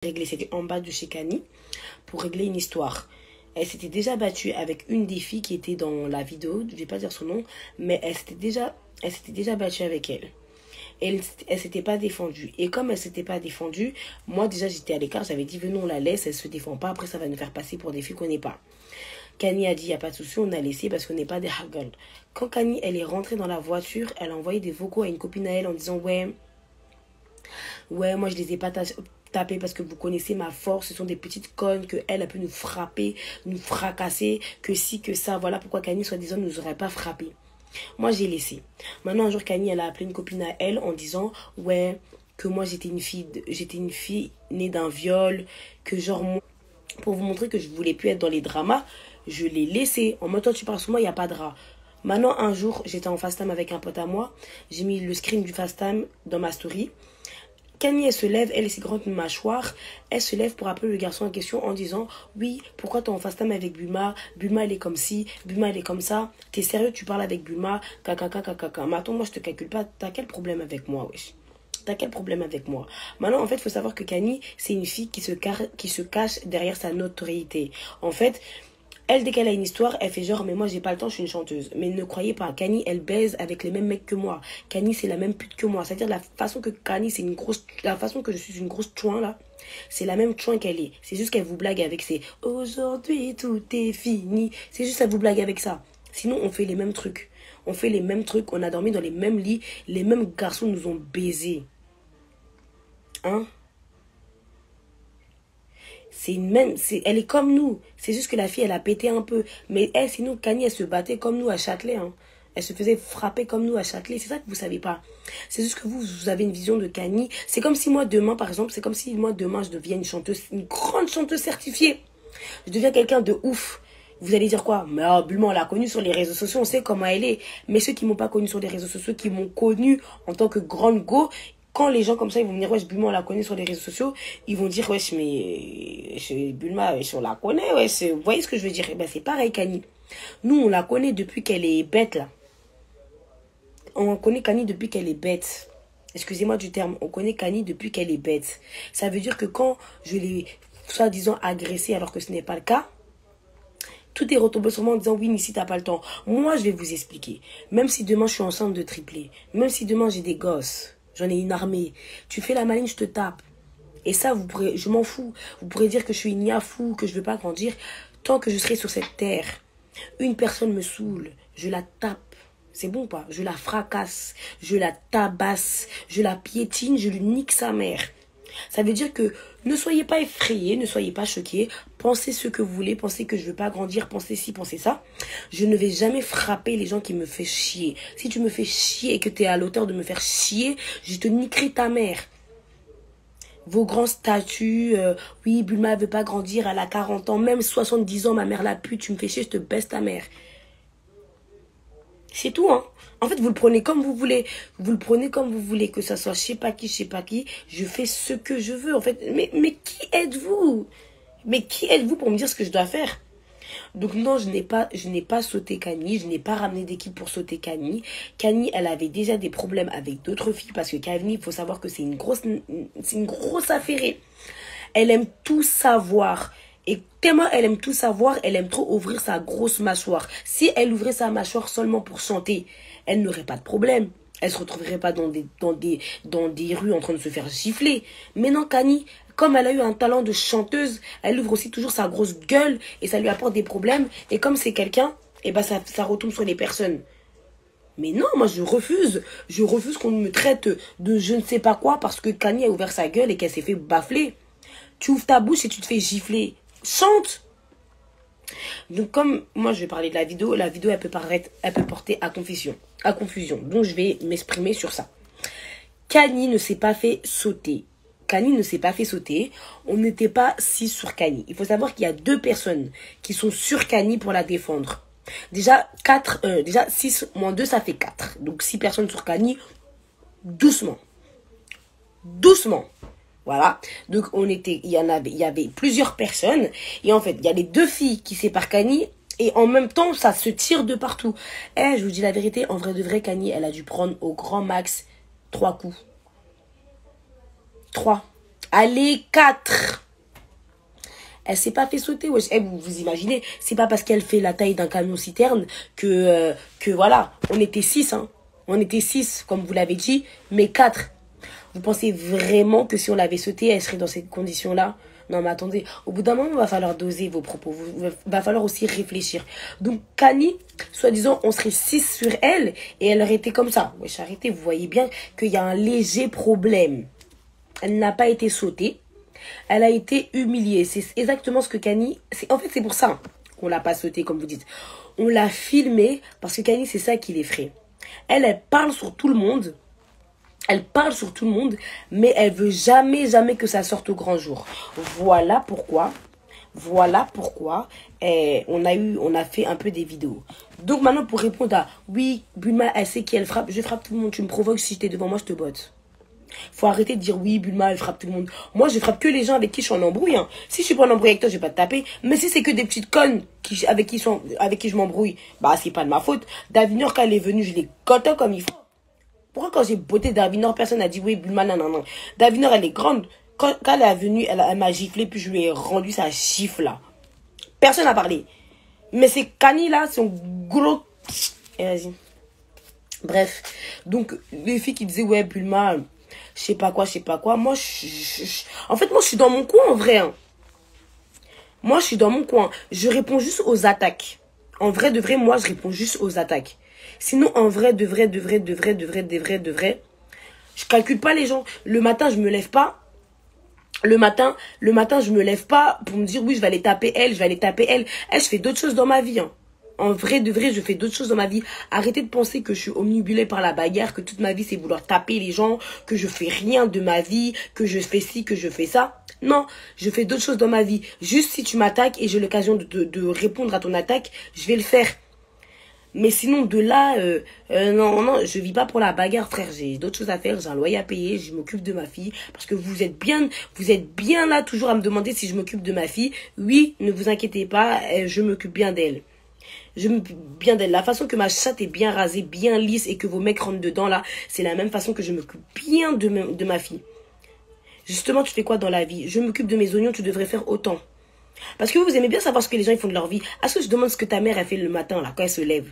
Régler, c'était en bas de chez Kani pour régler une histoire. Elle s'était déjà battue avec une des filles qui était dans la vidéo, je vais pas dire son nom, mais elle s'était déjà battue avec elle. Elle s'était pas défendue. Et comme elle s'était pas défendue, moi déjà j'étais à l'écart, j'avais dit venons on la laisse, elle se défend pas, après ça va nous faire passer pour des filles qu'on n'est pas. Kani a dit y a pas de souci, on a laissé parce qu'on n'est pas des haggles. Quand Kani elle est rentrée dans la voiture, elle a envoyé des vocaux à une copine à elle en disant ouais moi je les ai pas tapés parce que vous connaissez ma force, ce sont des petites connes que elle peut nous frapper, nous fracasser, que si, que ça, voilà pourquoi Kani soi-disant ne nous aurait pas frappé. Moi j'ai laissé. Maintenant un jour Kani elle a appelé une copine à elle en disant ouais que moi j'étais une fille née d'un viol, que genre moi, pour vous montrer que je voulais plus être dans les dramas, je l'ai laissé. En même temps tu parles sur moi, il n'y a pas de drap. Maintenant un jour j'étais en fast time avec un pote à moi, j'ai mis le screen du fast time dans ma story. Kani, elle se lève, elle et ses grandes mâchoires, elle se lève pour appeler le garçon en question en disant « Oui, pourquoi t'es en fast time avec Bulma? Bulma, elle est comme ci, Bulma, elle est comme ça. T'es sérieux, tu parles avec Bulma? Kaka. Mais attends, moi, je te calcule pas. T'as quel problème avec moi, wesh? T'as quel problème avec moi? Maintenant, en fait, il faut savoir que Kani, c'est une fille qui se cache derrière sa notoriété. En fait, elle, dès qu'elle a une histoire, elle fait genre, mais moi, j'ai pas le temps, je suis une chanteuse. Mais ne croyez pas, Kani, elle baise avec les mêmes mecs que moi. Kani, c'est la même pute que moi. C'est-à-dire, la façon que Kani, c'est une grosse, la façon que je suis une grosse chouin, là, c'est la même chouin qu'elle est. C'est juste qu'elle vous blague avec ses, aujourd'hui, tout est fini. C'est juste, elle vous blague avec ça. Sinon, on fait les mêmes trucs. On fait les mêmes trucs, on a dormi dans les mêmes lits, les mêmes garçons nous ont baisés. Hein? Elle est comme nous. C'est juste que la fille, elle a pété un peu. Mais elle, sinon, Kani, elle se battait comme nous à Châtelet. Hein. Elle se faisait frapper comme nous à Châtelet. C'est ça que vous savez pas. C'est juste que vous avez une vision de Kani. C'est comme si moi, demain, par exemple, c'est comme si moi, demain, je deviens une chanteuse, une grande chanteuse certifiée. Je deviens quelqu'un de ouf. Vous allez dire quoi? Mais Bulma, on l'a connue sur les réseaux sociaux, on sait comment elle est. Mais ceux qui m'ont pas connue sur les réseaux sociaux, qui m'ont connue en tant que grande go, quand les gens comme ça, ils vont me dire, wesh, Bulma, on la connaît sur les réseaux sociaux, ils vont dire, wesh, mais Bulma, wesh, on la connaît, wesh. Vous voyez ce que je veux dire? Eh ben, c'est pareil, Kani. Nous, on la connaît depuis qu'elle est bête, là. On connaît Kani depuis qu'elle est bête. Excusez-moi du terme, on connaît Kani depuis qu'elle est bête. Ça veut dire que quand je l'ai, soi-disant, agressée alors que ce n'est pas le cas, tout est retombé sur moi en disant oui, Nissi, t'as pas le temps. Moi, je vais vous expliquer. Même si demain, je suis enceinte de triplé, même si demain, j'ai des gosses, j'en ai une armée, tu fais la maligne, je te tape. Et ça, je m'en fous. Vous pourrez dire que je suis une niafou, que je veux pas grandir. Tant que je serai sur cette terre, une personne me saoule, je la tape. C'est bon ou pas? Je la fracasse, je la tabasse, je la piétine, je lui nique sa mère. Ça veut dire que ne soyez pas effrayés, ne soyez pas choqués. Pensez ce que vous voulez, pensez que je ne veux pas grandir, pensez ci, pensez ça. Je ne vais jamais frapper les gens qui me font chier. Si tu me fais chier et que tu es à l'auteur de me faire chier, je te niquerai ta mère. Vos grands statuts, oui, Bulma ne veut pas grandir, elle a 40 ans, même 70 ans, ma mère la pute, tu me fais chier, je te baisse ta mère. C'est tout, hein. En fait, vous le prenez comme vous voulez. Vous le prenez comme vous voulez, que ça soit je sais pas qui. Je fais ce que je veux, en fait. Mais qui êtes-vous? Mais qui êtes-vous pour me dire ce que je dois faire? Donc non, je n'ai pas sauté Kani. Je n'ai pas ramené d'équipe pour sauter Kani. Kani, elle avait déjà des problèmes avec d'autres filles parce que Kani, il faut savoir que c'est une grosse affaire. Elle aime tout savoir. Et tellement elle aime tout savoir, elle aime trop ouvrir sa grosse mâchoire. Si elle ouvrait sa mâchoire seulement pour chanter, elle n'aurait pas de problème. Elle se retrouverait pas dans des rues en train de se faire gifler. Mais non, Kani, comme elle a eu un talent de chanteuse, elle ouvre aussi toujours sa grosse gueule et ça lui apporte des problèmes. Et comme c'est quelqu'un, et ben ça retombe sur les personnes. Mais non, moi je refuse. Je refuse qu'on me traite de je ne sais pas quoi parce que Kani a ouvert sa gueule et qu'elle s'est fait bafler. Tu ouvres ta bouche et tu te fais gifler. Chante. Donc comme moi je vais parler de la vidéo elle peut porter à confusion. Donc je vais m'exprimer sur ça. Kani ne s'est pas fait sauter. On n'était pas 6 sur Kani. Il faut savoir qu'il y a 2 personnes qui sont sur Kani pour la défendre. Déjà 6 moins 2 ça fait 4. Donc 6 personnes sur Kani. Doucement. Voilà, donc il y avait plusieurs personnes et en fait il y a les 2 filles qui séparent Kani et en même temps ça se tire de partout. Je vous dis la vérité, en vrai de vrai, Kani elle a dû prendre au grand max 3 coups. 3. Allez, 4. Elle s'est pas fait sauter, wesh. Vous imaginez, c'est pas parce qu'elle fait la taille d'un camion citerne que voilà, on était 6, hein. On était 6, comme vous l'avez dit, mais 4. Vous pensez vraiment que si on l'avait sauté, elle serait dans ces conditions-là? Non, mais attendez, au bout d'un moment, il va falloir doser vos propos. Il va falloir aussi réfléchir. Donc, Kani, soi-disant, on serait 6 sur elle et elle aurait été comme ça. Wesh, arrêtez, vous voyez bien qu'il y a un léger problème. Elle n'a pas été sautée. Elle a été humiliée. C'est exactement ce que Kani... En fait, c'est pour ça qu'on l'a pas sautée, comme vous dites. On l'a filmée parce que Kani, c'est ça qui l'effraie. Elle parle sur tout le monde. Elle parle sur tout le monde, mais elle veut jamais, jamais que ça sorte au grand jour. Voilà pourquoi on a fait un peu des vidéos. Donc maintenant, pour répondre à, oui, Bulma, elle sait qui elle frappe. Je frappe tout le monde. Tu me provoques, si t'es devant moi, je te botte. Faut arrêter de dire, oui, Bulma, elle frappe tout le monde. Moi, je frappe que les gens avec qui je suis en embrouille. Hein. Si je suis pas en embrouille avec toi, je vais pas te taper. Mais si c'est que des petites connes avec qui je m'embrouille, bah, c'est pas de ma faute. Davinor, quand elle est venue, je l'ai goté comme il faut. Pourquoi quand j'ai botté Davinor, personne n'a dit oui, Bulma, non. Davinor, elle est grande. Quand elle est venue, elle m'a giflé, puis je lui ai rendu sa gifle là. Personne n'a parlé. Mais c'est Kani là, son gros... Et vas-y. Bref. Donc, les filles qui disaient ouais, Bulma, je sais pas quoi. Moi, en fait, moi, je suis dans mon coin en vrai. Hein. Moi, je suis dans mon coin. Je réponds juste aux attaques. En vrai, de vrai, moi, je réponds juste aux attaques. Sinon, en vrai, de vrai, je calcule pas les gens. Le matin, je me lève pas. Le matin, je me lève pas pour me dire, oui, je vais aller taper elle. Je fais d'autres choses dans ma vie. Hein. En vrai, de vrai, je fais d'autres choses dans ma vie. Arrêtez de penser que je suis omnibulée par la bagarre, que toute ma vie, c'est vouloir taper les gens, que je fais rien de ma vie, que je fais ci, que je fais ça. Non, je fais d'autres choses dans ma vie. Juste si tu m'attaques et j'ai l'occasion de répondre à ton attaque, je vais le faire. Mais sinon, de là, non, je vis pas pour la bagarre, frère. J'ai d'autres choses à faire, j'ai un loyer à payer, je m'occupe de ma fille. Parce que vous êtes bien là, toujours à me demander si je m'occupe de ma fille. Oui, ne vous inquiétez pas, je m'occupe bien d'elle. La façon que ma chatte est bien rasée, bien lisse et que vos mecs rentrent dedans, là, c'est la même façon que je m'occupe bien de ma fille. Justement, tu fais quoi dans la vie? Je m'occupe de mes oignons, tu devrais faire autant. Parce que vous aimez bien savoir ce que les gens ils font de leur vie. Est-ce que je demande ce que ta mère a fait le matin, là, quand elle se lève?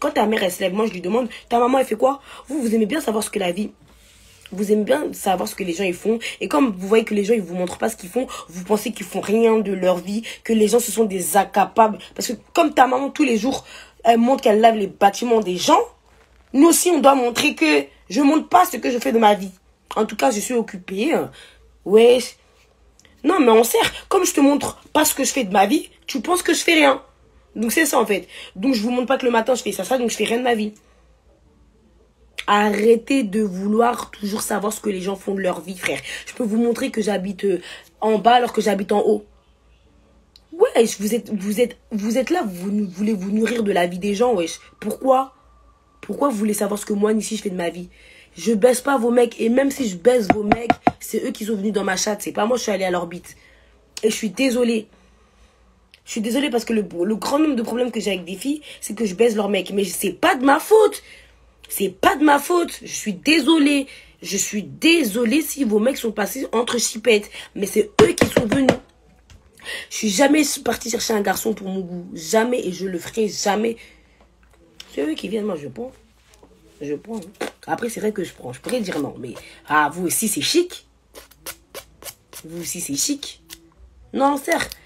Quand ta mère, elle se lève, moi, je lui demande, ta maman, elle fait quoi? Vous aimez bien savoir ce que la vie... Vous aimez bien savoir ce que les gens ils font. Et comme vous voyez que les gens ils vous montrent pas ce qu'ils font, vous pensez qu'ils font rien de leur vie, que les gens ce sont des incapables. Parce que comme ta maman tous les jours, elle montre qu'elle lave les bâtiments des gens, nous aussi on doit montrer que je montre pas ce que je fais de ma vie. En tout cas, je suis occupée. Ouais. Non, mais on sert. Comme je te montre pas ce que je fais de ma vie, tu penses que je fais rien. Donc c'est ça en fait. Donc je vous montre pas que le matin je fais ça, donc je fais rien de ma vie. Arrêtez de vouloir toujours savoir ce que les gens font de leur vie, frère. Je peux vous montrer que j'habite en bas alors que j'habite en haut. Ouais, vous êtes là, vous voulez vous nourrir de la vie des gens, wesh. Pourquoi? Pourquoi vous voulez savoir ce que moi, ici, je fais de ma vie? Je baisse pas vos mecs. Et même si je baisse vos mecs, c'est eux qui sont venus dans ma chatte. C'est pas moi, je suis allée à l'orbite. Et je suis désolée. Je suis désolée parce que le grand nombre de problèmes que j'ai avec des filles, c'est que je baise leurs mecs. Mais c'est pas de ma faute. C'est pas de ma faute. Je suis désolée. Je suis désolée si vos mecs sont passés entre chipettes. Mais c'est eux qui sont venus. Je suis jamais partie chercher un garçon pour mon goût. Jamais. Et je le ferai jamais. C'est eux qui viennent. Moi, je prends. Je prends. Après, c'est vrai que je prends. Je pourrais dire non. Mais vous aussi, c'est chic. Vous aussi, c'est chic. Non, certes.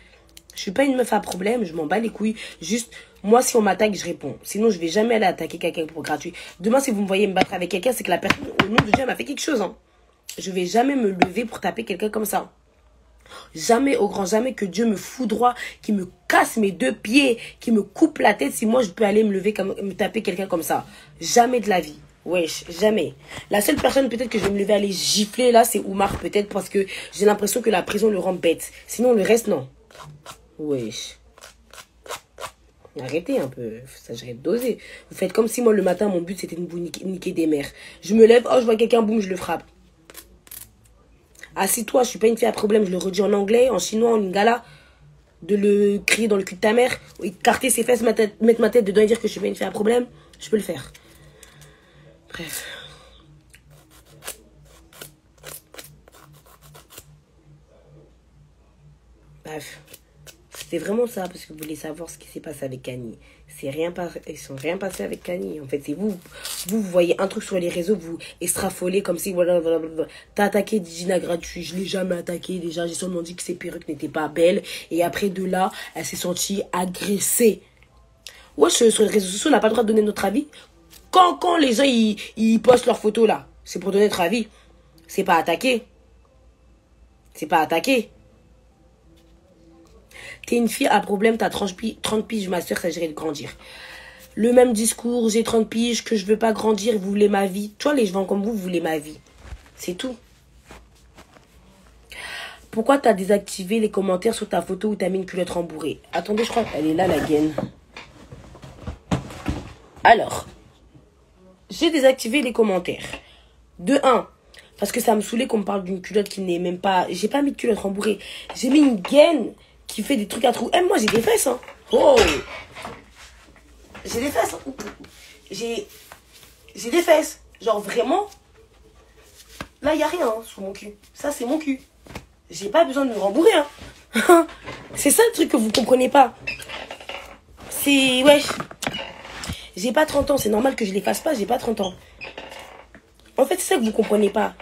Je suis pas une meuf à problème. Je m'en bats les couilles. Juste... Moi, si on m'attaque, je réponds. Sinon, je vais jamais aller attaquer quelqu'un pour gratuit. Demain, si vous me voyez me battre avec quelqu'un, c'est que la personne, au nom de Dieu, m'a fait quelque chose. Hein. Je vais jamais me lever pour taper quelqu'un comme ça. Jamais, au grand jamais, que Dieu me foudroie, qui me casse mes 2 pieds, qui me coupe la tête, si moi, je peux aller me lever, me taper quelqu'un comme ça. Jamais de la vie. Wesh, jamais. La seule personne peut-être que je vais me lever aller gifler, là, c'est Oumar, peut-être, parce que j'ai l'impression que la prison le rend bête. Sinon, le reste, non. Wesh. Arrêtez un peu, ça j'arrête d'oser. Vous faites comme si moi le matin mon but c'était de vous niquer des mères. Je me lève, oh je vois quelqu'un, boum, je le frappe. Assis-toi, je suis pas une fille à problème, je le redis en anglais, en chinois, en lingala. De le crier dans le cul de ta mère, écarter ses fesses, mettre ma tête dedans et dire que je suis pas une fille à problème, je peux le faire. Bref. Bref. C'était vraiment ça, parce que vous voulez savoir ce qui s'est passé avec Kanye. Ils sont rien passé avec Kanye. En fait, c'est vous voyez un truc sur les réseaux, vous extrafolez comme si, voilà. T'as attaqué Gina gratuit. Je l'ai jamais attaqué déjà. J'ai seulement dit que ses perruques n'étaient pas belles. Et après de là, elle s'est sentie agressée. Ouais, sur les réseaux sociaux, on n'a pas le droit de donner notre avis. Quand les gens, ils postent leurs photos là, c'est pour donner notre avis. C'est pas attaquer. C'est pas attaquer. T'es une fille à problème, t'as 30 piges, ma soeur, s'agirait de grandir. Le même discours, j'ai 30 piges, que je veux pas grandir, vous voulez ma vie. Tu vois, les gens comme vous voulez ma vie. C'est tout. Pourquoi t'as désactivé les commentaires sur ta photo où t'as mis une culotte rembourrée? Attendez, je crois qu'elle est là, la gaine. Alors, j'ai désactivé les commentaires. De 1, parce que ça me saoulait qu'on me parle d'une culotte qui n'est même pas... J'ai pas mis de culotte rembourrée. J'ai mis une gaine qui fait des trucs à trous. Moi, j'ai des fesses, hein. Oh! J'ai des fesses. Hein. J'ai des fesses. Genre, vraiment. Là, il n'y a rien hein, sur mon cul. Ça, c'est mon cul. J'ai pas besoin de me rembourrer, hein. C'est ça le truc que vous comprenez pas. C'est... Ouais. J'ai pas 30 ans. C'est normal que je les fasse pas. J'ai pas 30 ans. En fait, c'est ça que vous comprenez pas.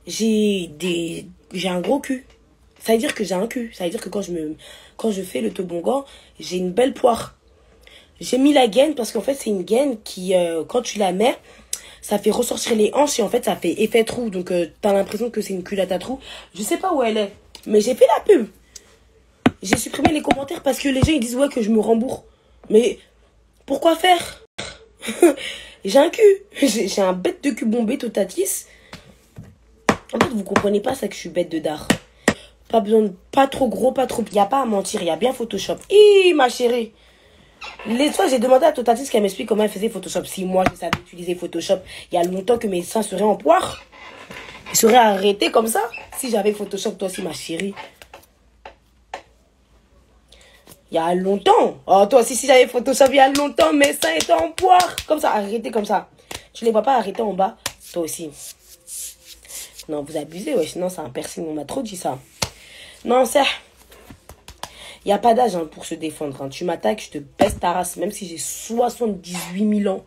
J'ai un gros cul. Ça veut dire que j'ai un cul. Ça veut dire que quand je fais le toboggan, j'ai une belle poire. J'ai mis la gaine parce qu'en fait, c'est une gaine qui, quand tu la mets, ça fait ressortir les hanches et en fait, ça fait effet trou. Donc, t'as l'impression que c'est une culotte à trou. Je sais pas où elle est. Mais j'ai fait la pub. J'ai supprimé les commentaires parce que les gens, ils disent, ouais, que je me rembourse. Mais, pourquoi faire? J'ai un cul. J'ai un bête de cul bombé, totatis. En fait, vous comprenez pas ça que je suis bête de dard. Pas besoin de... Pas trop gros, pas trop... Il n'y a pas à mentir, il y a bien Photoshop. Hi, ma chérie. Les fois, j'ai demandé à Totatis qu'elle m'explique comment elle faisait Photoshop. Si moi, je savais utiliser Photoshop, il y a longtemps que mes seins seraient en poire. Ils seraient arrêtés comme ça. Si j'avais Photoshop, toi aussi, ma chérie. Il y a longtemps. Oh, toi aussi, si j'avais Photoshop, il y a longtemps, mes seins étaient en poire. Comme ça, arrêtés comme ça. Tu les vois pas arrêtés en bas? Toi aussi. Non, vous abusez, ouais. Sinon, c'est un piercing. On m'a trop dit ça. Non, ça... Il n'y a pas d'âge hein, pour se défendre. Hein. Tu m'attaques, je te baisse ta race. Même si j'ai 78 000 ans.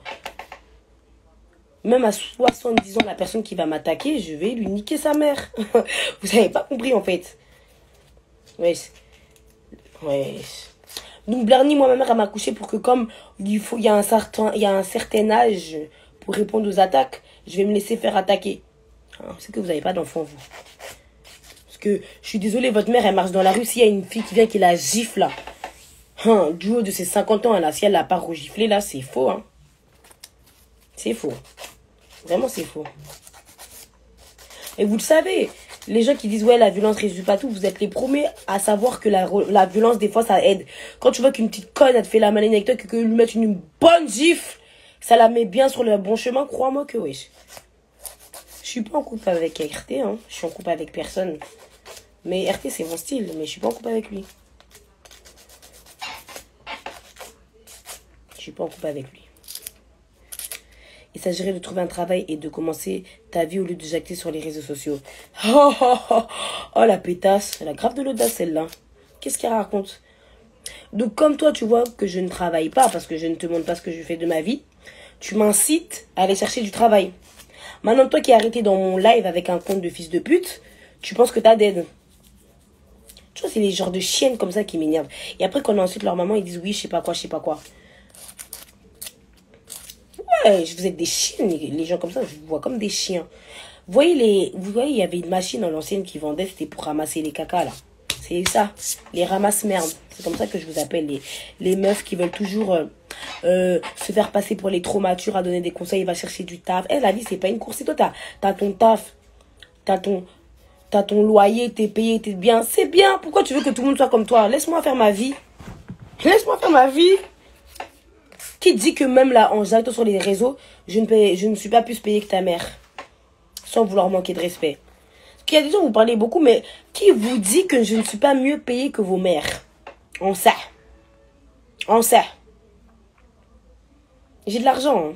Même à 70 ans, la personne qui va m'attaquer, je vais lui niquer sa mère. Vous n'avez pas compris, en fait. Ouais. Ouais. Donc, Blarny, moi, ma mère, elle m'a couché pour que comme il y a un certain âge pour répondre aux attaques, je vais me laisser faire attaquer. C'est que vous n'avez pas d'enfant, vous. Parce que, je suis désolée, votre mère, elle marche dans la rue. S'il y a une fille qui vient qui la gifle, là. Du haut de ses 50 ans, là, si elle l'a pas regiflé, là, c'est faux, hein. C'est faux. Vraiment, c'est faux. Et vous le savez, les gens qui disent, ouais, la violence résout pas tout, vous êtes les premiers à savoir que la violence, des fois, ça aide. Quand tu vois qu'une petite conne, elle te fait la maline avec toi, que lui mettre une bonne gifle, ça la met bien sur le bon chemin, crois-moi que oui. Je suis pas en couple avec RT, hein. Je suis en couple avec personne. Mais RT, c'est mon style, mais je suis pas en couple avec lui. Je suis pas en couple avec lui. Il s'agirait de trouver un travail et de commencer ta vie au lieu de jacter sur les réseaux sociaux. Oh, oh, oh, oh la pétasse. Elle a grave de l'audace, celle-là. Qu'est-ce qu'elle raconte? Donc, comme toi, tu vois que je ne travaille pas parce que je ne te montre pas ce que je fais de ma vie, tu m'incites à aller chercher du travail. Maintenant, toi qui es arrêté dans mon live avec un compte de fils de pute, tu penses que t'as d'aide. Tu vois, c'est les genres de chiennes comme ça qui m'énervent. Et après, quand on ensuite leur maman, ils disent oui, je sais pas quoi, je sais pas quoi. Ouais, vous êtes des chiens, les gens comme ça, je vous vois comme des chiens. Vous voyez, il y avait une machine à l'ancienne qui vendait, c'était pour ramasser les cacas, là. C'est ça, les ramasse-merdes. C'est comme ça que je vous appelle, les meufs qui veulent toujours se faire passer pour les trop matures, à donner des conseils, va chercher du taf. La vie, c'est pas une course. Et toi, t'as ton taf, t'as ton loyer, t'es payé, t'es bien. C'est bien, pourquoi tu veux que tout le monde soit comme toi? Laisse-moi faire ma vie. Laisse-moi faire ma vie. Qui dit que même là, en jactant sur les réseaux, je ne suis pas plus payée que ta mère? Sans vouloir manquer de respect. Parce qu'il y a des gens, vous parlez beaucoup, mais qui vous dit que je ne suis pas mieux payée que vos mères? On sait. On sait. J'ai de l'argent. Hein.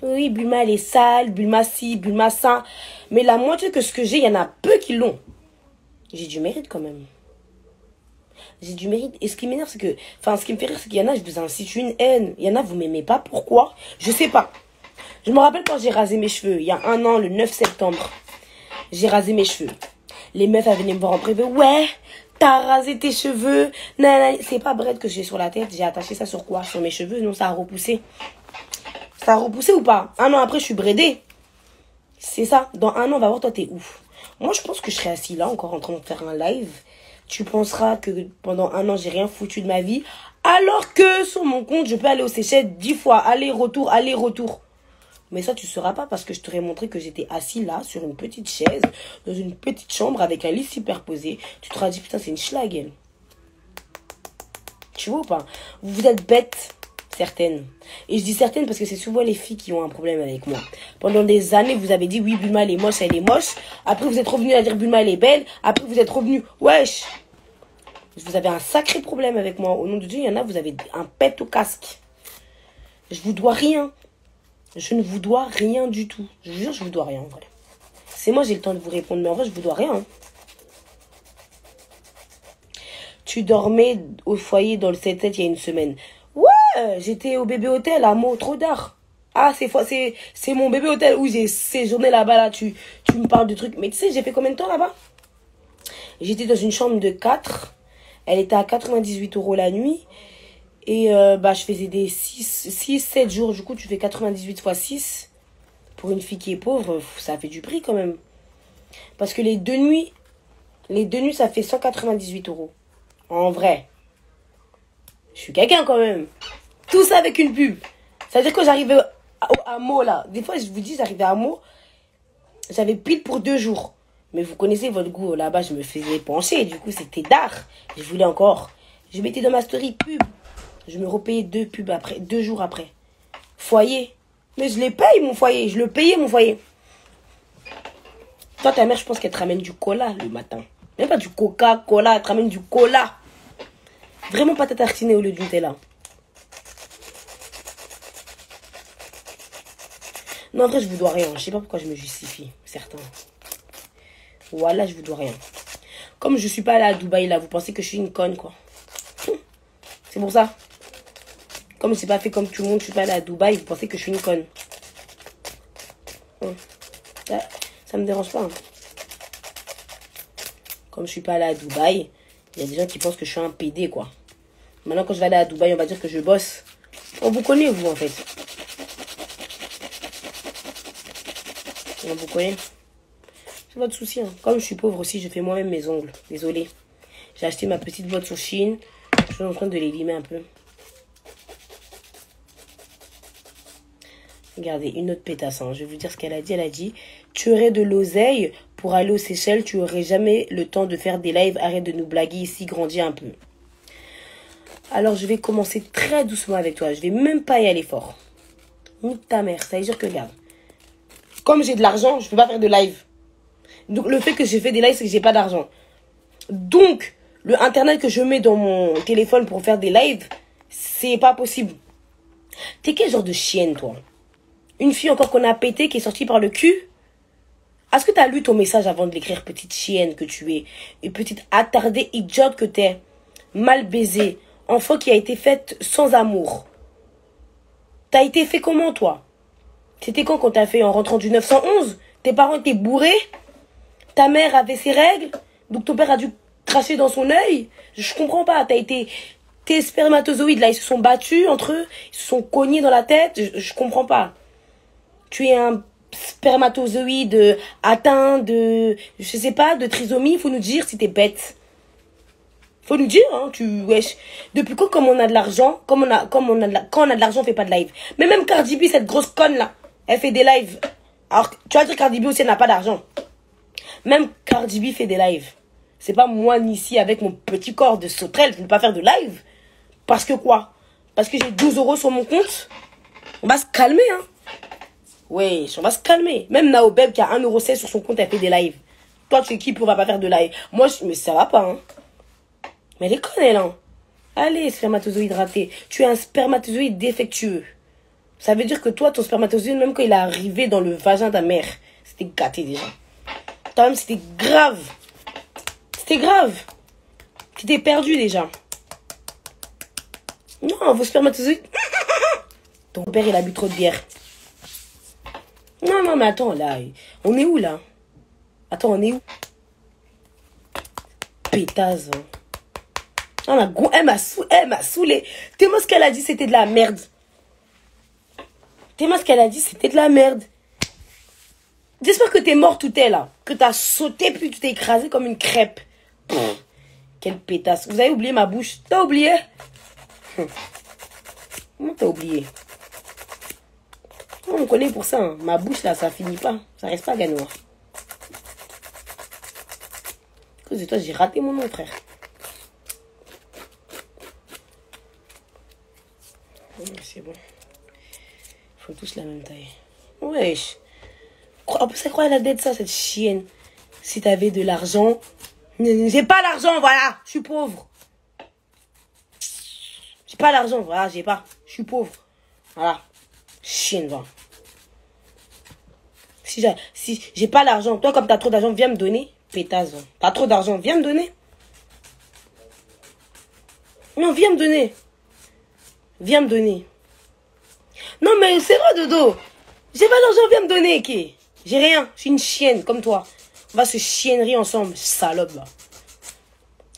Oui, Bulma, elle est sale, Bulma ci, Bulma ça. Mais la moitié que ce que j'ai, il y en a peu qui l'ont. J'ai du mérite quand même. J'ai du mérite. Et ce qui m'énerve, c'est que... Enfin, ce qui me fait rire, c'est qu'il y en a, je vous incite une haine. Il y en a, vous m'aimez pas. Pourquoi? Je sais pas. Je me rappelle quand j'ai rasé mes cheveux, il y a un an, le 9 septembre. J'ai rasé mes cheveux. Les meufs, elles venaient me voir en privé. Ouais, t'as rasé tes cheveux. C'est pas Brett que j'ai sur la tête. J'ai attaché ça sur quoi? Sur mes cheveux. Non, ça a repoussé. Ça a repoussé ou pas? Un an après, je suis brédée. C'est ça. Dans un an, on va voir, toi, t'es ouf. Moi, je pense que je serai assis là, encore en train de faire un live. Tu penseras que pendant un an, j'ai rien foutu de ma vie. Alors que sur mon compte, je peux aller aux Seychelles 10 fois. Aller-retour, aller-retour. Mais ça, tu ne sauras pas parce que je t'aurais montré que j'étais assis là, sur une petite chaise, dans une petite chambre avec un lit superposé. Tu te seras dit, putain, c'est une schlag, elle. Tu vois ou pas? Vous êtes bêtes, certaines. Et je dis certaines parce que c'est souvent les filles qui ont un problème avec moi. Pendant des années, vous avez dit, oui, Bulma, elle est moche, elle est moche. Après, vous êtes revenu à dire, Bulma, elle est belle. Après, vous êtes revenu, wesh. Vous avez un sacré problème avec moi. Au nom de Dieu, il y en a, vous avez un pet au casque. Je vous dois rien. Je ne vous dois rien du tout. Je vous jure, je vous dois rien, en vrai. C'est moi, j'ai le temps de vous répondre, mais en vrai, je vous dois rien. Hein. Tu dormais au foyer dans le 7-7 il y a une semaine. Ouais, j'étais au bébé hôtel à Meaux, trop d'art. Ah, c'est mon bébé hôtel où j'ai séjourné là-bas, là. Tu me parles de trucs. Mais tu sais, j'ai fait combien de temps là-bas? J'étais dans une chambre de 4. Elle était à 98 € la nuit. Et je faisais des 6-7 jours. Du coup, tu fais 98 fois 6. Pour une fille qui est pauvre, ça fait du prix quand même. Parce que les deux nuits, ça fait 198 €. En vrai. Je suis quelqu'un quand même. Tout ça avec une pub. C'est-à-dire que j'arrivais à Meaux là. Des fois, je vous dis, j'arrivais à Meaux. J'avais pile pour 2 jours. Mais vous connaissez votre goût. Là-bas, je me faisais pencher. Du coup, c'était d'art. Je voulais encore. Je mettais dans ma story pub. Je me repayais 2 pubs après, 2 jours après. Foyer. Mais je les paye, mon foyer. Je le payais, mon foyer. Toi, ta mère, je pense qu'elle te ramène du cola le matin. Même pas du Coca-Cola. Elle te ramène du cola. Vraiment pas ta tartinée au lieu du Nutella. Non, en vrai, je vous dois rien. Je sais pas pourquoi je me justifie. Certains. Voilà, je vous dois rien. Comme je suis pas allée à Dubaï, là, vous pensez que je suis une conne, quoi. C'est pour ça. Comme c'est pas fait comme tout le monde, je suis pas allée à Dubaï, vous pensez que je suis une conne. Ça me dérange pas. Hein. Comme je suis pas allée à Dubaï, il y a des gens qui pensent que je suis un PD, quoi. Maintenant, quand je vais aller à Dubaï, on va dire que je bosse. On vous connaît, vous, en fait. On vous connaît. C'est votre souci. Hein. Comme je suis pauvre aussi, je fais moi-même mes ongles. Désolée. J'ai acheté ma petite boîte sur Chine. Je suis en train de les limer un peu. Regardez, une autre pétasse. Hein. Je vais vous dire ce qu'elle a dit. Elle a dit, tu aurais de l'oseille pour aller aux Seychelles. Tu aurais jamais le temps de faire des lives. Arrête de nous blaguer ici. Grandis un peu. Alors, je vais commencer très doucement avec toi. Je vais même pas y aller fort. Nique ta mère. Ça veut dire que, regarde. Comme j'ai de l'argent, je peux pas faire de live. Donc, le fait que j'ai fait des lives, c'est que j'ai pas d'argent. Donc, le internet que je mets dans mon téléphone pour faire des lives, c'est pas possible. T'es quel genre de chienne, toi? Une fille encore qu'on a pété, qui est sortie par le cul? Est-ce que t'as lu ton message avant de l'écrire, petite chienne que tu es? Une petite attardée idiote que t'es? Mal baisée. Enfant qui a été faite sans amour. T'as été fait comment, toi? C'était quand qu'on t'a fait en rentrant du 911? Tes parents étaient bourrés? Ta mère avait ses règles? Donc ton père a dû cracher dans son œil? Je comprends pas. T'as été... Tes spermatozoïdes, là, ils se sont battus entre eux. Ils se sont cognés dans la tête. Je comprends pas. Tu es un spermatozoïde atteint de... Je sais pas, de trisomie. Il faut nous dire si t'es bête. Faut nous dire, hein, wesh. Depuis quand, comme on a de l'argent, quand on a de l'argent, on fait pas de live. Mais même Cardi B, cette grosse conne là, elle fait des lives. Alors, tu vas dire Cardi B aussi, elle n'a pas d'argent. Même Cardi B fait des lives. C'est pas moi, ici, avec mon petit corps de sauterelle, je ne veux pas faire de live. Parce que quoi? Parce que j'ai 12 € sur mon compte? On va se calmer, hein. Wesh, on va se calmer. Même Naobeb qui a 1,16 € sur son compte, elle fait des lives. Toi, tu es qui pour va pas faire de live? Moi, mais ça va pas, hein. Mais elle est conne, elle, hein. Allez, spermatozoïde raté. Tu es un spermatozoïde défectueux. Ça veut dire que toi, ton spermatozoïde, même quand il est arrivé dans le vagin de ta mère, c'était gâté déjà. Toi-même, c'était grave. C'était grave. Tu t'es perdu déjà. Non, vos spermatozoïdes. Ton père, il a bu trop de bière. Non, non, mais attends, là. On est où, là? Attends, on est où? Pétasse. Hein. Elle m'a saoulé. T'es-moi ce qu'elle a dit, c'était de la merde. T'es-moi ce qu'elle a dit, c'était de la merde. J'espère que t'es mort tout est là. Que t'as sauté puis tu t'es écrasé comme une crêpe. Pff, quelle pétasse. Vous avez oublié ma bouche. T'as oublié? Comment t'as oublié? On me connaît pour ça. Hein. Ma bouche là, ça finit pas. Ça reste pas gagnoir. À cause de toi, j'ai raté mon nom, frère. C'est bon. Ils font tous la même taille. Wesh. En plus, elle croit à la dette, ça, cette chienne. Si t'avais de l'argent. J'ai pas d'argent, voilà. Je suis pauvre. J'ai pas d'argent, voilà, j'ai pas. Je suis pauvre. Voilà. Chienne, va. Si j'ai pas d'argent, toi, comme t'as trop d'argent, viens me donner. Pétasse, va. T'as trop d'argent, viens me donner. Non, viens me donner. Viens me donner. Non, mais c'est vrai, Dodo. J'ai pas d'argent, viens me donner, ok. J'ai rien. Je suis une chienne, comme toi. On va se chiennerie ensemble, salope, là.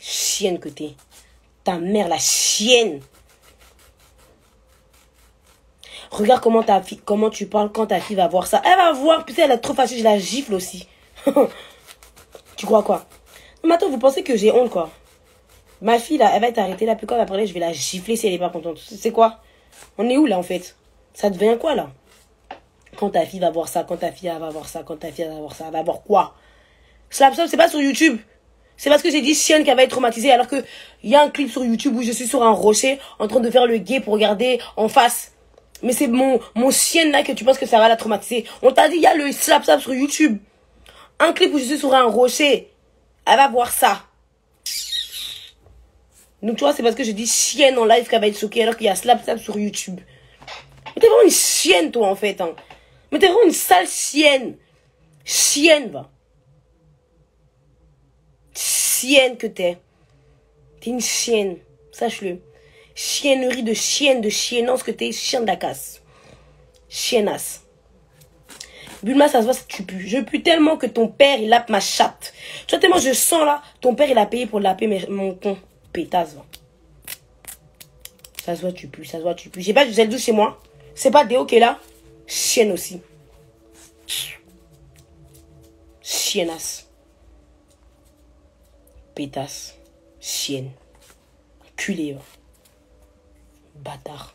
Chienne que t'es. Ta mère, la chienne. Regarde comment tu parles quand ta fille va voir ça. Elle va voir, putain, elle est trop facile, je la gifle aussi. Tu crois quoi? Non, mais attends, vous pensez que j'ai honte, quoi? Ma fille, là, elle va être arrêtée, là, plus quand elle va parler, je vais la gifler si elle est pas contente. C'est quoi? On est où, là, en fait? Ça devient quoi, là? Quand ta fille va voir ça, quand ta fille va voir ça, quand ta fille va voir ça, elle va voir quoi? Slap, c'est pas sur YouTube. C'est parce que j'ai dit chienne qu'elle va être traumatisée, alors que il y a un clip sur YouTube où je suis sur un rocher en train de faire le gay pour regarder en face. Mais c'est mon chienne là que tu penses que ça va la traumatiser. On t'a dit, il y a le slap sur YouTube. Un clip où je suis sur un rocher. Elle va voir ça. Donc tu vois, c'est parce que je dis chienne en live qu'elle va être choquée alors qu'il y a slap sur YouTube. Mais t'es vraiment une chienne toi en fait. Hein. Mais t'es vraiment une sale chienne. Chienne va. Chienne que t'es. T'es une chienne. Sache-le. Chiennerie de chienne, de chiennance que t'es, chien de la casse. Chiennasse. Bulma, ça se voit, tu pues. Je pue tellement que ton père, il lappe ma chatte. Tu vois, tellement je sens là, ton père, il a payé pour laper mon con. Pétasse, va. Ça se voit, tu pues, ça se voit, tu pues. J'ai pas de gel douce chez moi. C'est pas Déo qui est là. Chienne aussi. Chiennasse. Pétasse. Chienne. Culé, va. Bâtard.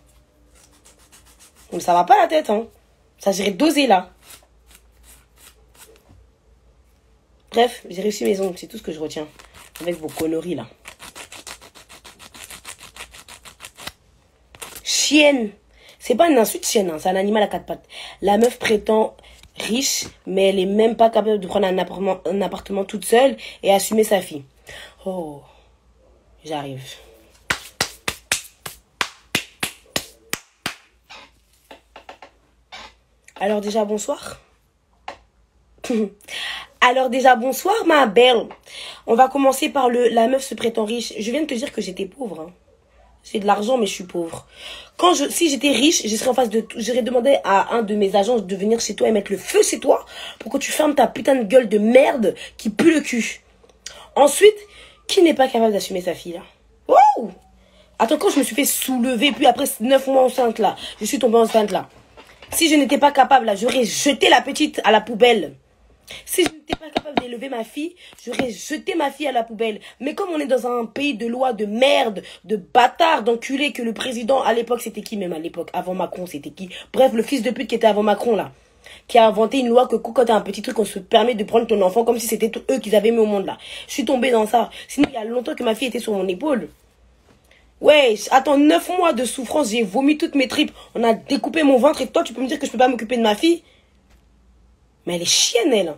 Donc ça va pas la tête, hein. Ça serait dosé là. Bref, j'ai réussi mes ongles, c'est tout ce que je retiens. Avec vos conneries là. Chienne. C'est pas une insulte chienne, hein. C'est un animal à quatre pattes. La meuf prétend riche, mais elle est même pas capable de prendre un appartement toute seule et assumer sa fille. Oh, j'arrive. Alors déjà, bonsoir. Alors déjà, bonsoir, ma belle. On va commencer par la meuf se prétend riche. Je viens de te dire que j'étais pauvre. Hein. J'ai de l'argent, mais je suis pauvre. Si j'étais riche, je serais en face de tout. J'aurais demandé à un de mes agents de venir chez toi et mettre le feu chez toi pour que tu fermes ta putain de gueule de merde qui pue le cul. Ensuite, qui n'est pas capable d'assumer sa fille, là? Wow! Attends, quand je me suis fait soulever, puis après 9 mois enceinte, là, je suis tombée enceinte, là. Si je n'étais pas capable, là, j'aurais jeté la petite à la poubelle. Si je n'étais pas capable d'élever ma fille, j'aurais jeté ma fille à la poubelle. Mais comme on est dans un pays de loi de merde, de bâtard, d'enculé, que le président, à l'époque, c'était qui même à l'époque? Avant Macron, c'était qui? Bref, le fils de pute qui était avant Macron, là. Qui a inventé une loi que quand t'as un petit truc, on se permet de prendre ton enfant comme si c'était eux qu'ils avaient mis au monde, là. Je suis tombée dans ça. Sinon, il y a longtemps que ma fille était sur mon épaule. Ouais, attends, 9 mois de souffrance, j'ai vomi toutes mes tripes. On a découpé mon ventre et toi, tu peux me dire que je peux pas m'occuper de ma fille? Mais elle est chienne, elle.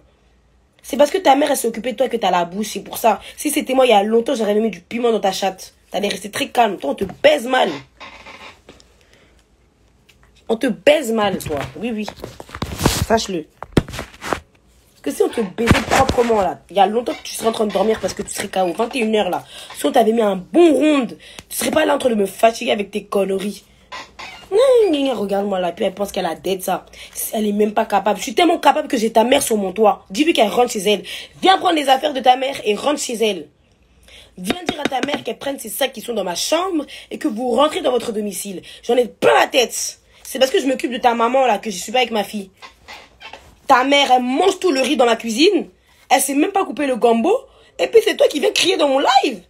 C'est parce que ta mère, elle s'est occupée de toi que t'as la bouche, c'est pour ça. Si c'était moi, il y a longtemps, j'aurais mis du piment dans ta chatte. T'allais rester très calme. Toi, on te baise mal. On te baise mal, toi. Oui, oui. Sache-le. Parce que si on te baisait proprement, là, il y a longtemps que tu serais en train de dormir parce que tu serais KO, 21 h là. Si on t'avait mis un bon ronde, tu serais pas là en train de me fatiguer avec tes conneries. Regarde-moi là, puis elle pense qu'elle a dette ça. Elle est même pas capable. Je suis tellement capable que j'ai ta mère sur mon toit. Dis-lui qu'elle rentre chez elle. Viens prendre les affaires de ta mère et rentre chez elle. Viens dire à ta mère qu'elle prenne ces sacs qui sont dans ma chambre et que vous rentrez dans votre domicile. J'en ai plein la tête. C'est parce que je m'occupe de ta maman là que je suis pas avec ma fille. Ta mère, elle mange tout le riz dans la cuisine. Elle sait même pas couper le gombo. Et puis c'est toi qui viens crier dans mon live.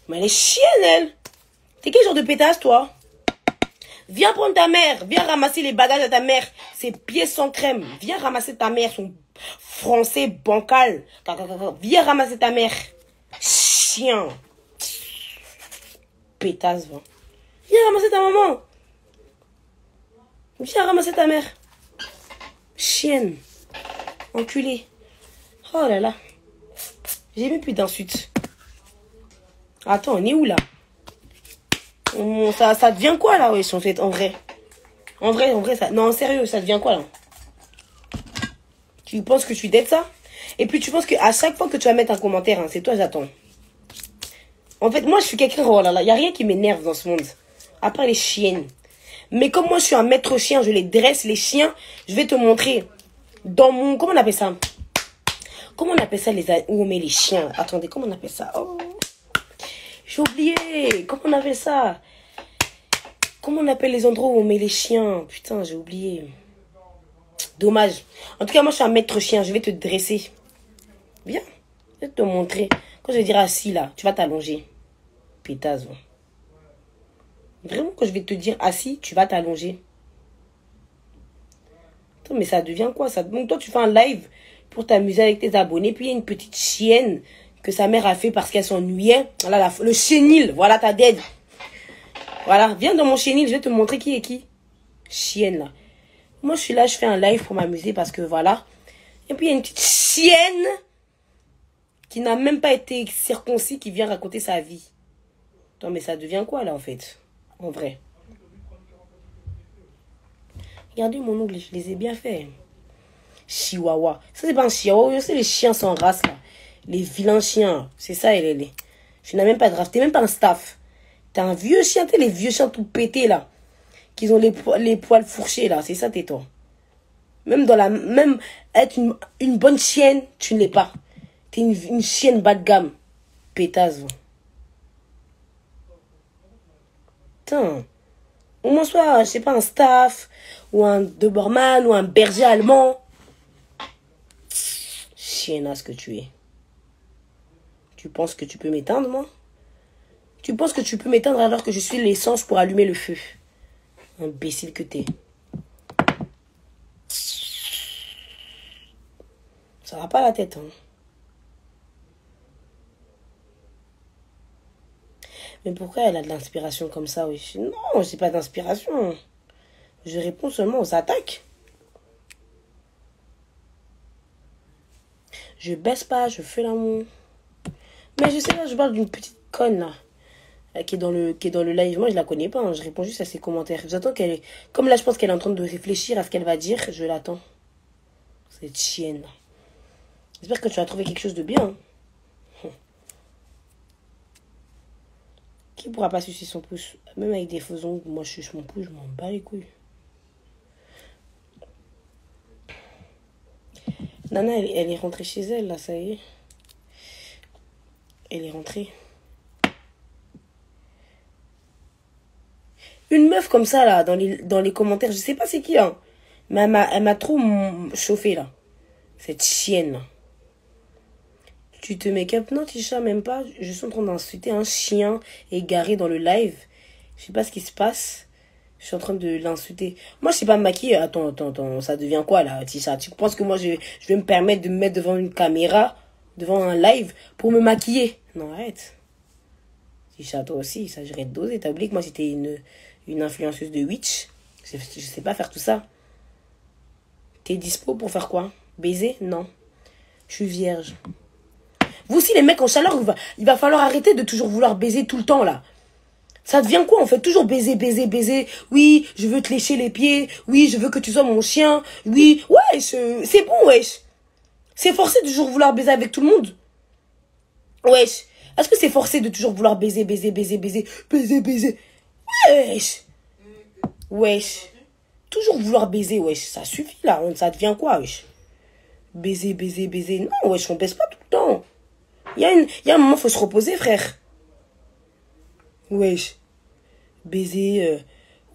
Mais elle est chienne, elle. T'es quel genre de pétasse, toi? Viens prendre ta mère. Viens ramasser les bagages de ta mère. Ses pieds sans crème. Viens ramasser ta mère. Son français bancal. Viens ramasser ta mère. Chien. Pétasse, va. Viens ramasser ta maman. Viens ramasser ta mère. Chienne. Enculé. Oh là là. J'ai même plus d'insultes. Attends, on est où là? Ça devient quoi là, wesh, en fait, en vrai? En vrai, ça... Non, sérieux, ça devient quoi là? Tu penses que je suis dead ça? Et puis tu penses qu'à chaque fois que tu vas mettre un commentaire, hein, c'est toi, j'attends. En fait, moi je suis quelqu'un, oh là là, il n'y a rien qui m'énerve dans ce monde. À part les chiennes. Mais comme moi je suis un maître chien, je les dresse, les chiens, je vais te montrer. Dans mon... Comment on appelle ça? Comment on appelle ça où on met les chiens? Attendez, comment on appelle ça? Oh, j'ai oublié. Comment on appelle ça? Comment on appelle les endroits où on met les chiens? Putain, j'ai oublié. Dommage. En tout cas, moi je suis un maître chien. Je vais te dresser. Viens. Je vais te montrer. Quand je vais dire assis là, tu vas t'allonger. Pétasse. Vraiment, quand je vais te dire assis, tu vas t'allonger. Attends, mais ça devient quoi ça? Donc toi, tu fais un live pour t'amuser avec tes abonnés. Puis il y a une petite chienne que sa mère a fait parce qu'elle s'ennuyait. Voilà, le chenil. Voilà ta dead. Voilà, viens dans mon chenil, je vais te montrer qui est qui. Chienne là. Moi, je suis là, je fais un live pour m'amuser parce que voilà. Et puis il y a une petite chienne qui n'a même pas été circoncis qui vient raconter sa vie. Attends, mais ça devient quoi là en fait? En vrai. Regardez mon ongle, je les ai bien fait. Chihuahua. Ça, c'est pas un chihuahua, c'est les chiens sans race, là. Les vilains chiens. C'est ça, les. Tu n'as même pas de race. T'es même pas un staff. T'es un vieux chien, t'es les vieux chiens tout pétés, là. Qui ont les poils fourchés, là. C'est ça, t'es toi. Même être une bonne chienne, tu ne l'es pas. T'es une chienne bas de gamme. Pétasse, vous. Putain. Au moins, soit, je sais pas, un staff, ou un Doberman, ou un berger allemand. Chiennasse que tu es. Tu penses que tu peux m'éteindre, moi? Tu penses que tu peux m'éteindre alors que je suis l'essence pour allumer le feu? Imbécile que t'es. Ça va pas la tête, hein. Mais pourquoi elle a de l'inspiration comme ça, oui? Non, j'ai pas d'inspiration. Je réponds seulement aux attaques. Je baisse pas, je fais l'amour. Mais je sais pas, je parle d'une petite conne là. Qui est dans le live. Moi, je la connais pas. Hein. Je réponds juste à ses commentaires. J'attends qu'elle... Comme là, je pense qu'elle est en train de réfléchir à ce qu'elle va dire. Je l'attends. Cette chienne. J'espère que tu as trouvé quelque chose de bien. Hein. Qui pourra pas sucer son pouce? Même avec des faux ongles, moi, je suce mon pouce, je m'en bats les couilles. Nana, elle est rentrée chez elle, là, ça y est. Elle est rentrée. Une meuf comme ça, là, dans les commentaires, je sais pas c'est qui, hein. Mais elle m'a trop chauffé, là. Cette chienne, là. Tu te make-up? Non, Tisha, même pas. Je suis en train d'insulter un chien égaré dans le live. Je sais pas ce qui se passe. Je suis en train de l'insulter. Moi, je sais pas me maquiller. Attends. Ça devient quoi, là, Tisha? Tu penses que moi, je vais me permettre de me mettre devant une caméra, devant un live, pour me maquiller? Non, arrête. Tisha, toi aussi, il s'agirait de doser. T'as oublié que moi, c'était une influenceuse de Witch. Je sais pas faire tout ça. T'es dispo pour faire quoi? Baiser? Non. Je suis vierge. Vous aussi, les mecs en chaleur, il va falloir arrêter de toujours vouloir baiser tout le temps, là. Ça devient quoi, en fait? Toujours baiser. Oui, je veux te lécher les pieds. Oui, je veux que tu sois mon chien. Oui, ouais, c'est bon, wesh. C'est forcé de toujours vouloir baiser avec tout le monde. Wesh. Est-ce que c'est forcé de toujours vouloir baiser, baiser, baiser, baiser, baiser, baiser? Wesh. Wesh. Toujours vouloir baiser, wesh. Ça suffit là. Ça devient quoi, wesh? Baiser, baiser, baiser. Non, wesh, on baise pas tout le temps. Il y a un moment, faut se reposer, frère. Wesh. Baiser,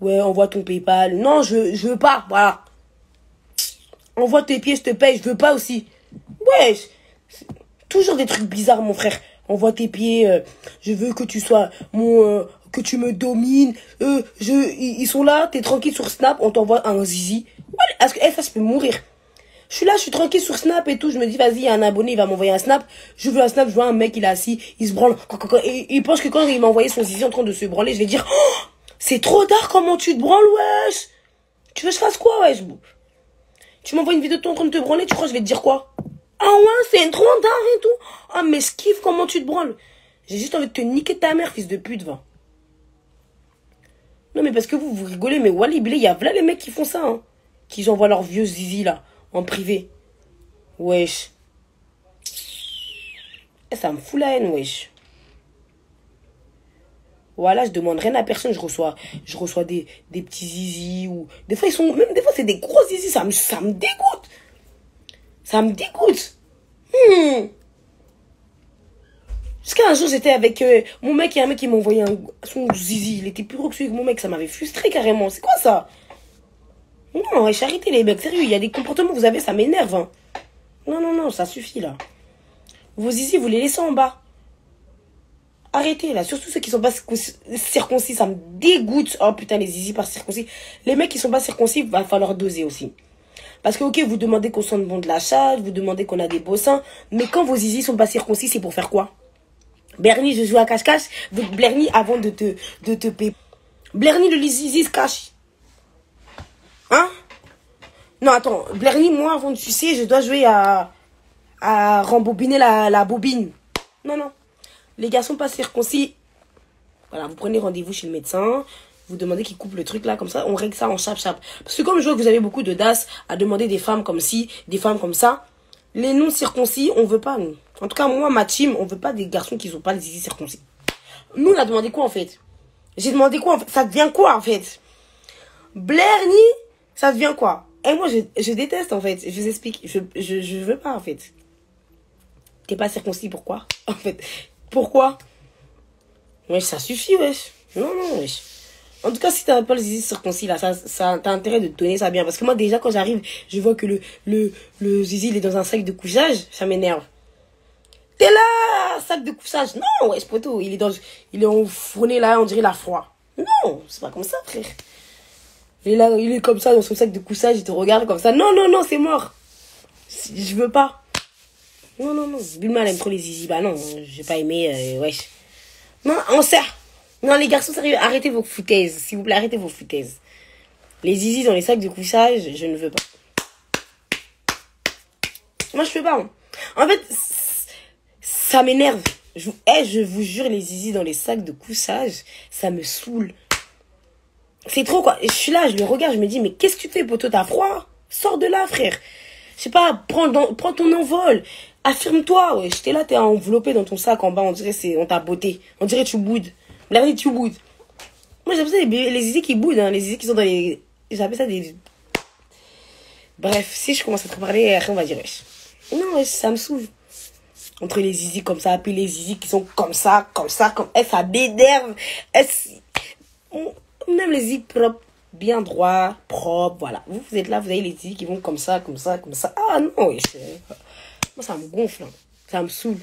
ouais, envoie ton PayPal. Non, je veux pas, voilà. Envoie tes pieds, je te paye, je veux pas aussi. Wesh. Toujours des trucs bizarres, mon frère. Envoie tes pieds, je veux que tu sois mon... que tu me domines. Ils sont là, t'es tranquille sur Snap, on t'envoie un zizi. Ouais, est-ce que ça, je peux mourir? Je suis là, je suis tranquille sur Snap et tout. Je me dis, vas-y, il y a un abonné, il va m'envoyer un Snap. Je veux un Snap, je vois un mec, il est assis, il se branle. Et il pense que quand il m'a envoyé son zizi en train de se branler, je vais dire, oh, c'est trop tard, comment tu te branles, wesh? Tu veux que je fasse quoi, wesh? Tu m'envoies une vidéo de toi en train de te branler, tu crois que je vais te dire quoi? Ah ouais, c'est trop tard et tout. Ah, mais je kiffe comment tu te branles. J'ai juste envie de te niquer ta mère, fils de pute, va. Non, mais parce que vous rigolez, mais Wally, il y a là les mecs qui font ça, hein. Qui envoient leur vieux zizi, là, en privé. Wesh. Ça me fout la haine, wesh. Voilà, je demande rien à personne, je reçois des petits zizi ou... Des fois, des fois, c'est des gros zizi, ça me dégoûte. Ça me dégoûte. Jusqu'à un jour, j'étais avec mon mec et un mec qui m'a envoyé son zizi. Il était plus gros que celui de mon mec, ça m'avait frustré carrément. C'est quoi ça? Non, arrêtez les mecs, sérieux, il y a des comportements, vous avez, ça m'énerve. Hein. Non, non, non, ça suffit là. Vos zizi, vous les laissez en bas. Arrêtez là, surtout ceux qui sont pas circoncis, ça me dégoûte. Oh putain, les zizi pas circoncis. Les mecs qui sont pas circoncis, va falloir doser aussi. Parce que ok, vous demandez qu'on sente bon de la chatte, vous demandez qu'on a des beaux seins, mais quand vos zizi sont pas circoncis, c'est pour faire quoi? Bernie, je joue à cache-cache. Donc Bernie, avant de te payer. Bernie, le zizi se cache. Hein? Non, attends. Bernie, moi, avant de sucer, je dois jouer à rembobiner la bobine. Non, non. Les garçons pas circoncis. Voilà, vous prenez rendez-vous chez le médecin. Vous demandez qu'il coupe le truc là, comme ça. On règle ça en chap-chap. Parce que comme je vois que vous avez beaucoup d'audace à demander des femmes comme ci, des femmes comme ça. Les non circoncis, on veut pas, nous. En tout cas, moi, ma team, on veut pas des garçons qui n'ont pas les zizi circoncis. Nous, on a demandé quoi, en fait? J'ai demandé quoi, en fait? Ça devient quoi, en fait? Blerny, ça devient quoi? Et moi, je déteste, en fait. Je vous explique. Je veux pas, en fait. T'es pas circoncis, pourquoi? En fait, pourquoi? Wesh, ça suffit, wesh. Non, non, wesh. En tout cas, si t'as pas le zizi circoncis, là, t'as intérêt de te donner ça bien. Parce que moi, déjà, quand j'arrive, je vois que le zizi, il est dans un sac de couchage, ça m'énerve. T'es là, sac de couchage. Non, wesh, poteau, il est enfourné là, on dirait la froid. Non, c'est pas comme ça, frère. Il est là, il est comme ça, dans son sac de couchage, il te regarde comme ça. Non, non, non, c'est mort. Je veux pas. Non, non, non. Bulma, elle aime trop les zizi. Bah non, j'ai pas aimé, wesh. Non, on sert. Non, les garçons, sérieux, arrêtez vos foutaises. S'il vous plaît, arrêtez vos foutaises. Les zizi dans les sacs de couchage, je ne veux pas. Moi, je fais pas. Hein. En fait, ça m'énerve. Je vous jure, les zizi dans les sacs de couchage, ça me saoule. C'est trop, quoi. Je suis là, je le regarde, je me dis, mais qu'est-ce que tu fais, poteau? T'as froid? Sors de là, frère. Je sais pas, prends ton envol. Affirme-toi, ouais. J'étais là, t'es enveloppé dans ton sac en bas, on dirait on t'a botté. On dirait tu boudes. Blarni, tu boudes. Moi, j'appelle ça les zizi qui boudent, hein. Les zizi qui sont dans les... J'appelle ça des... Bref, si je commence à te parler, après on va dire, wesh. Non, wesh, ça me saoule. Entre les zizi comme ça, puis les zizi qui sont comme ça, comme... ça m'énerve. Même les zizi propres, bien droits, propres, voilà. Vous êtes là, vous avez les zizi qui vont comme ça, comme ça, comme ça. Ah non, wesh. Moi, ça me gonfle. Hein. Ça me saoule.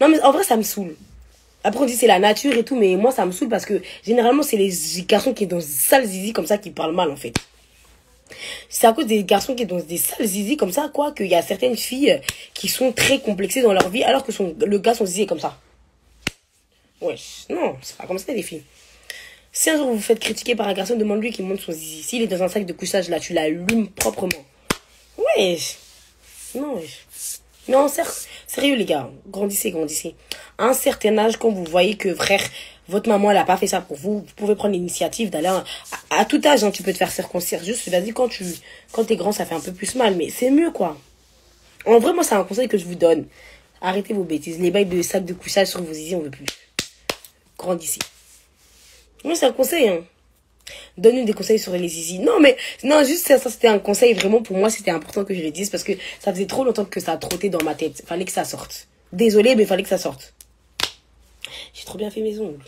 Non, mais en vrai, ça me saoule. Après, on dit c'est la nature et tout, mais moi, ça me saoule parce que généralement, c'est les garçons qui sont dans des sales zizi comme ça qui parlent mal, en fait. C'est à cause des garçons qui sont dans des sales zizi comme ça, quoi, qu'il y a certaines filles qui sont très complexées dans leur vie, alors que le gars, son zizi est comme ça. Wesh, non, c'est pas comme ça, les filles. Si un jour vous vous faites critiquer par un garçon, demande-lui qu'il monte son zizi. S'il est dans un sac de couchage, là, tu l'allumes proprement. Wesh. Non, wesh. Non, sérieux les gars, grandissez. À un certain âge, quand vous voyez que frère, votre maman elle a pas fait ça pour vous, vous pouvez prendre l'initiative d'aller à tout âge, hein, tu peux te faire circoncire. Juste, vas-y, quand t'es grand, ça fait un peu plus mal, mais c'est mieux quoi. En vrai, moi, c'est un conseil que je vous donne. Arrêtez vos bêtises. Les bails de sacs de couchage sur vos zizi, on veut plus. Grandissez. Moi, c'est un conseil, hein. Donne-nous des conseils sur les zizi. Non, mais, non, juste ça, c'était un conseil. Vraiment, pour moi, c'était important que je le dise parce que ça faisait trop longtemps que ça a trotté dans ma tête. Fallait que ça sorte. Désolée, mais fallait que ça sorte. J'ai trop bien fait mes ongles.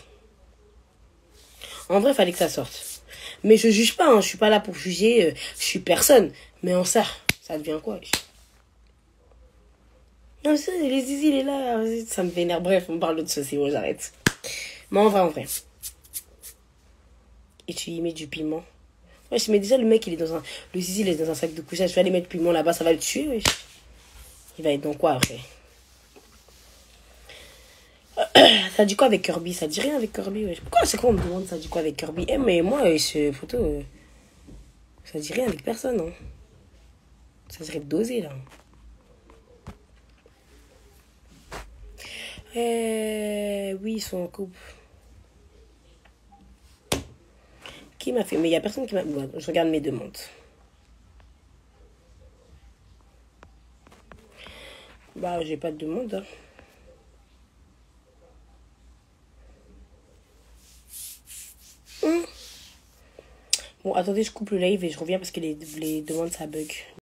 En vrai, fallait que ça sorte. Mais je juge pas, hein. Je suis pas là pour juger. Je suis personne. Mais en ça devient quoi? Non, ça, les zizi, il est là. Ça me vénère. Bref, on parle de ça, c'est bon, j'arrête. Mais en vrai. Et tu y mets du piment. Ouais, mais déjà, le mec, il est dans un... Le zizi, il est dans un sac de couchage. Je vais aller mettre du piment là-bas, ça va le tuer, wesh. Il va être dans quoi, après? Ça dit quoi avec Kirby? Ça dit rien avec Kirby, wesh. Pourquoi c'est quoi on me demande ça dit quoi avec Kirby? Eh, mais moi, ce photo... ça dit rien avec personne, hein. Ça serait dosé, là. Oui, ils sont en couple. Qui m'a fait? Mais il n'y a personne qui m'a... Bon, je regarde mes demandes. Bah, j'ai pas de demande, hein. Bon, attendez, je coupe le live et je reviens parce que les demandes, ça bug.